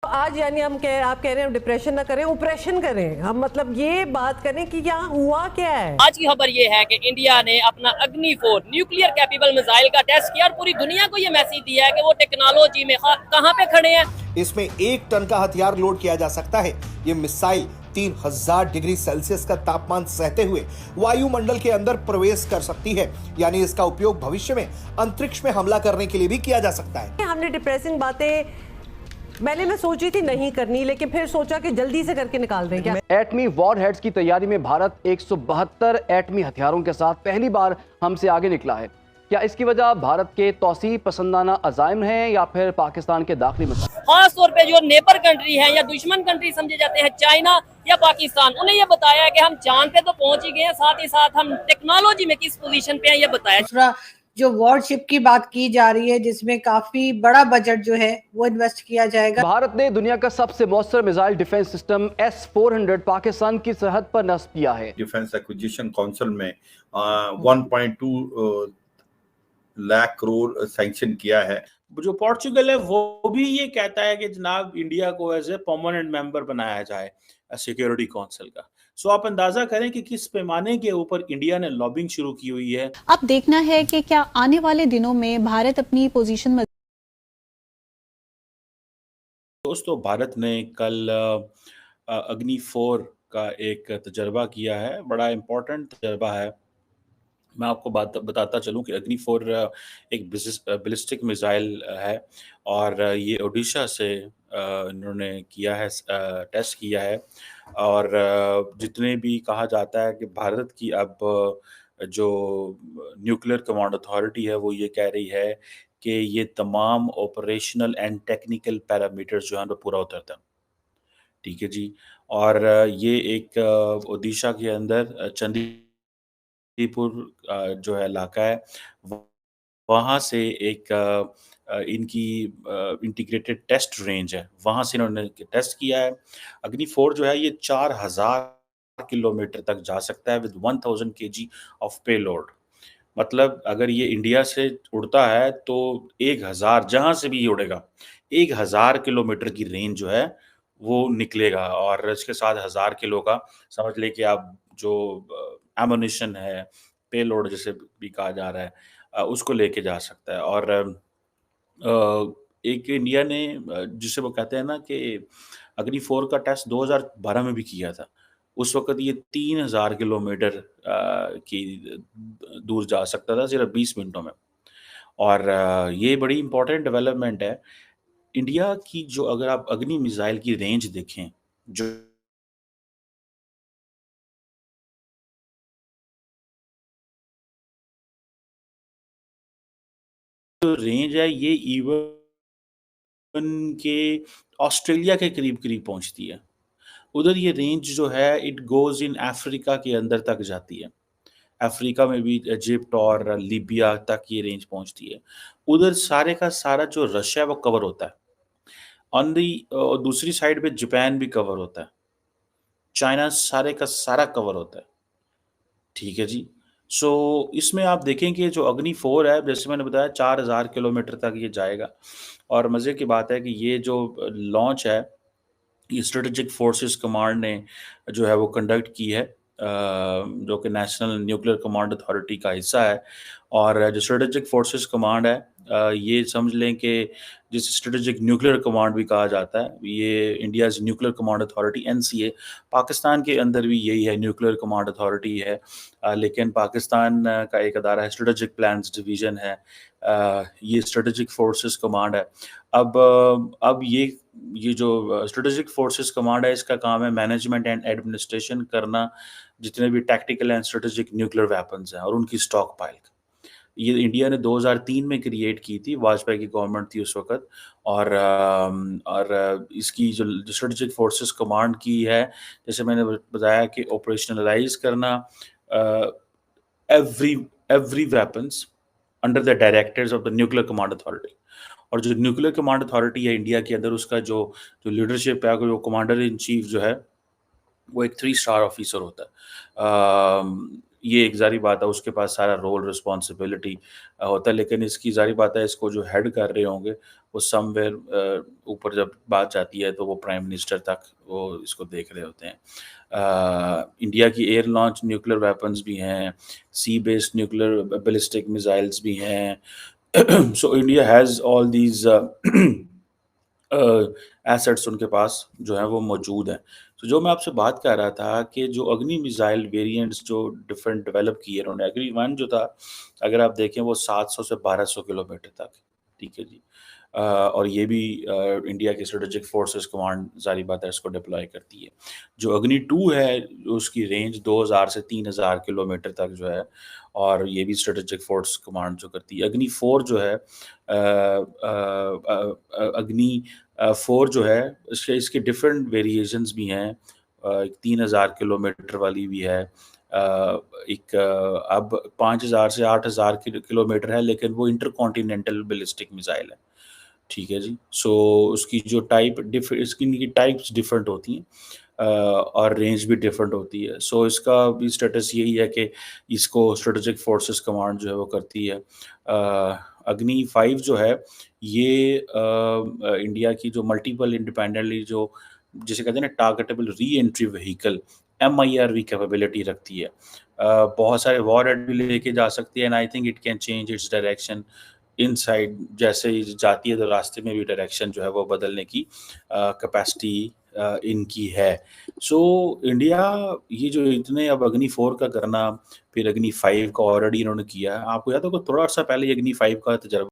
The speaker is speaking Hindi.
आज यानी आप कह रहे हैं डिप्रेशन ना करें, ऑपरेशन करें, हम मतलब ये बात करें कि यहाँ हुआ क्या है। आज की खबर ये है कि इंडिया ने अपना अग्नि-4 न्यूक्लियर कैपेबल मिसाइल का टेस्ट किया और पूरी दुनिया को ये मैसेज दिया है कि वो टेक्नोलॉजी में कहां पे खड़े हैं। इसमें 1 टन का हथियार लोड किया जा सकता है। ये मिसाइल 3000 डिग्री सेल्सियस का तापमान सहते हुए वायुमंडल के अंदर प्रवेश कर सकती है, यानी इसका उपयोग भविष्य में अंतरिक्ष में हमला करने के लिए भी किया जा सकता है। हमने डिप्रेसिंग बातें मैं सोची थी नहीं करनी, लेकिन फिर सोचा कि जल्दी से करके निकाल दें। क्या एटमी वॉरहेड्स की तैयारी में भारत 172 एटमी हथियारों के साथ पहली बार हमसे आगे निकला है। क्या इसकी वजह भारत के तौसी पसंदाना अज़ाइम हैं या फिर पाकिस्तान के दाखिली मसले? खास तौर पे जो नेबर कंट्री है या दुश्मन कंट्री समझे जाते हैं, चाइना या पाकिस्तान, उन्हें ये बताया है कि हम चांद पे तो पहुंच ही गए हैं, साथ ही साथ हम टेक्नोलॉजी में किस पोजीशन पे हैं ये बताया। दूसरा जो वॉरशिप की बात की जा रही है, जिसमें काफी बड़ा बजट जो है वो इन्वेस्ट किया जाएगा। भारत ने दुनिया का सबसे मौसर missile defence system S-400 Pakistan की सरहद पर नस्ब किया है। डिफेंस एक्विजिशन काउंसिल में 1.2 लाख करोड़ सैंक्शन किया है। जो पोर्चुगल है वो भी ये कहता है कि जनाब इंडिया को एज ए परमानेंट मेंबर बनाया जाए सिक्योरिटी काउंसिल का। सो आप अंदाजा करें कि किस पैमाने के ऊपर इंडिया ने लॉबिंग शुरू की हुई है। अब देखना है कि क्या आने वाले दिनों में भारत अपनी पोजीशन। दोस्तों, भारत ने कल अग्नि-4 का एक तजर्बा किया है, बड़ा इम्पोर्टेंट तजर्बा है। मैं आपको बात बताता चलूं कि अग्नि-4 एक बैलिस्टिक मिसाइल है और ये ओडिशा से इन्होंने किया है, टेस्ट किया है। और जितने भी कहा जाता है कि भारत की अब जो न्यूक्लियर कमांड अथॉरिटी है वो ये कह रही है कि ये तमाम ऑपरेशनल एंड टेक्निकल पैरामीटर्स जो हैं वो पूरा उतरता है। ठीक है जी। और ये एक ओडिशा के अंदर चंदीपुर जो है इलाका है, वहाँ से एक इनकी इंटीग्रेटेड टेस्ट रेंज है, वहाँ से इन्होंने टेस्ट किया है। अग्नि-4 जो है ये 4000 किलोमीटर तक जा सकता है विद 1000 केजी ऑफ पेलोड। मतलब अगर ये इंडिया से उड़ता है तो 1000 जहाँ से भी ये उड़ेगा 1000 किलोमीटर की रेंज जो है वो निकलेगा और इसके साथ 1000 किलो का समझ लें कि आप जो एमुनिशन है, पेलोड जिसे भी कहा जा रहा है, उसको लेके जा सकता है। और एक इंडिया ने जिसे वो कहते हैं ना कि अग्नि-4 का टेस्ट 2012 में भी किया था। उस वक़्त ये 3000 किलोमीटर की दूर जा सकता था सिर्फ 20 मिनटों में। और ये बड़ी इम्पोर्टेंट डेवलपमेंट है। इंडिया की जो अगर आप अग्नि मिसाइल की रेंज देखें, जो रेंज है ये इवन के ऑस्ट्रेलिया के करीब-करीब पहुँचती है। उधर ये रेंज जो है इट गोज़ इन अफ्रीका के अंदर तक जाती है। अफ्रीका में भी इजिप्ट और लीबिया तक ये रेंज पहुँचती है। उधर सारे का सारा जो रशिया है वो कवर होता है। ऑन दी दूसरी साइड पे जापान भी कवर होता है। चाइना सारे का सारा कवर होता है। ठीक है जी। सो इसमें आप देखें कि जो अग्नि-4 है, जैसे मैंने बताया 4000 किलोमीटर तक ये जाएगा। और मज़े की बात है कि ये जो लॉन्च है, ये स्ट्रेटेजिक फोर्सेस कमांड ने जो है वो कंडक्ट की है, जो कि नेशनल न्यूक्लियर कमांड अथॉरिटी का हिस्सा है। और जो स्ट्रेटेजिक फोर्सेस कमांड है, ये समझ लें कि जिसे स्ट्रेटेजिक न्यूक्लियर कमांड भी कहा जाता है, ये India's nuclear command authority NCA, Pakistan के अंदर भी यही है, न्यूक्लियर कमांड अथॉरिटी है। लेकिन पाकिस्तान का एक अदारा है, स्ट्रेटेजिक प्लान्स डिवीज़न है, ये स्ट्रेटेजिक फोर्सेस कमांड है। अब ये जो स्ट्रेटेजिक फोर्सेस कमांड है, इसका काम है मैनेजमेंट एंड एडमिनिस्ट्रेशन करना जितने भी tactical and strategic nuclear weapons हैं और उनकी स्टॉक पाइल। ये इंडिया ने 2003 में क्रिएट की थी, वाजपेयी की गवर्नमेंट थी उस वक़्त। और इसकी जो स्ट्रेटेजिक फोर्सेस कमांड की है, जैसे मैंने बताया कि ऑपरेशनलाइज़ करना every weapons under the directors of the nuclear command authority. और जो न्यूक्लियर कमांड अथॉरिटी है इंडिया के अंदर, उसका जो लीडरशिप है, जो कमांडर इन चीफ जो है, वो एक 3 स्टार ऑफिसर होता है। ये एक ज़ाहिर बात है उसके पास सारा रोल रिस्पॉन्सिबिलिटी होता है, लेकिन इसकी ज़ाहिर बात है इसको जो हेड कर रहे होंगे वो समवेयर ऊपर जब बात जाती है तो वो प्राइम मिनिस्टर तक वो इसको देख रहे होते हैं। इंडिया की एयर लॉन्च न्यूक्लियर वेपन्स भी हैं, सी बेस्ड न्यूक्लियर बैलिस्टिक मिसाइल्स भी हैं। So India has all these assets उनके पास जो है वो मौजूद हैं। तो जो मैं आपसे बात कर रहा था कि जो अग्नि मिसाइल वेरिएंट्स जो डिफरेंट डेवलप किए उन्होंने, अग्नि 1 जो था अगर आप देखें वो 700 से 1200 किलोमीटर तक, ठीक है जी। और ये भी इंडिया के स्ट्रेटेजिक फोर्सेस कमांड ज़ाहिर बात है इसको डिप्लॉय करती है। जो अग्नि 2 है उसकी रेंज 2000 से 3000 किलोमीटर तक जो है, और ये भी स्ट्रेटेजिक फोर्स कमांड जो करती है। अग्नि 4 जो है अग्नि 4 जो है इसके डिफरेंट वेरिएशंस भी हैं। एक 3000 किलोमीटर वाली भी है, एक अब 5000 से 8000 किलोमीटर है, लेकिन वो इंटरकॉन्टिनेंटल बैलिस्टिक मिसाइल है, ठीक है जी। सो उसकी जो इसकी टाइप्स डिफरेंट होती हैं और रेंज भी डिफरेंट होती है। सो इसका भी स्टेटस यही है कि इसको स्ट्रेटेजिक फोर्सेस कमांड जो है वो करती है। अग्नि 5 जो है ये इंडिया की जो मल्टीपल इंडिपेंडेंटली जो जिसे कहते हैं ना targetable re entry vehicle MIRV capability रखती है। बहुत सारे वॉर हेड भी लेके जा सकती है, and I think it can change its direction inside, जैसे ही जाती है तो रास्ते में भी डायरेक्शन जो है वो बदलने की कैपेसिटी इनकी है। सो इंडिया ये जो इतने अब अग्नि 4 का करना, फिर अग्नि 5 का ऑलरेडी इन्होंने किया है। आपको याद होगा थोड़ा सा पहले अग्नि 5 का तजर्बा